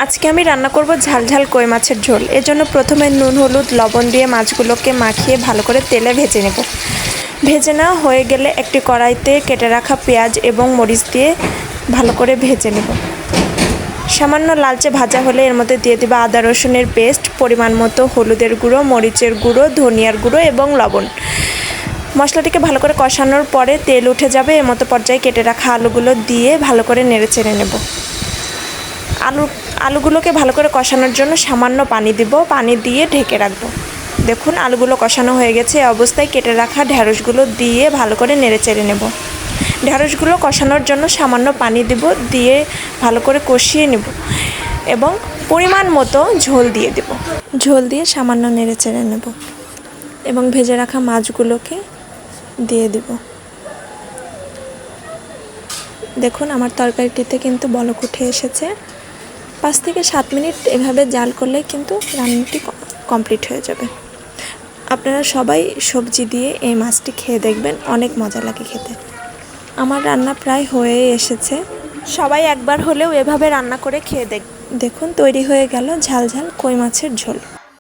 আজকে আমি রান্না করব ঝালঝাল কই মাছের ঝোল। এজন্য প্রথমে নুন হলুদ লবণ দিয়ে মাছগুলোকে মাখিয়ে ভালো করে তেলে ভেজে নেব। ভেজে নেওয়া হয়ে গেলে একটি কড়াইতে কেটে রাখা পেঁয়াজ এবং মরিচ দিয়ে ভালো করে ভেজে নেব। সামান্য লালচে ভাজা হলে এর মধ্যে দিয়ে দেব আদা রসুনের পেস্ট, পরিমাণ মতো হলুদের গুঁড়ো, মরিচের গুঁড়ো, ধনিয়ার গুঁড়ো এবং লবণ। মশলাটিকে ভালো করে কষানোর পরে তেল উঠে যাবে। এর মতো পর্যায়ে কেটে রাখা আলুগুলো দিয়ে ভালো করে নেড়ে চেড়ে নেব। আলুগুলোকে ভালো করে কষানোর জন্য সামান্য পানি দিব, পানি দিয়ে ঢেকে রাখবো। দেখুন আলুগুলো কষানো হয়ে গেছে। এই অবস্থায় কেটে রাখা ঢ্যাঁড়সগুলো দিয়ে ভালো করে নেড়ে চেড়ে নেব। ঢ্যাঁড়সগুলো কষানোর জন্য সামান্য পানি দিব, দিয়ে ভালো করে কষিয়ে নেব এবং পরিমাণ মতো ঝোল দিয়ে দেব। ঝোল দিয়ে সামান্য নেড়ে চেড়ে নেব এবং ভেজে রাখা মাছগুলোকে দিয়ে দেব। দেখুন আমার তরকারিটিতে কিন্তু বলক উঠে এসেছে। 5 থেকে 7 মিনিট এভাবে জাল করলে কিন্তু রান্নাটি কমপ্লিট হয়ে যাবে। আপনারা সবাই সবজি দিয়ে এই মাছটি খেয়ে দেখবেন, অনেক মজা লাগে খেতে। আমার রান্না প্রায় হয়ে এসেছে। সবাই একবার হলেও এভাবে রান্না করে খেয়ে দেখুন। তৈরি হয়ে গেল ঝালঝাল কই মাছের ঝোল।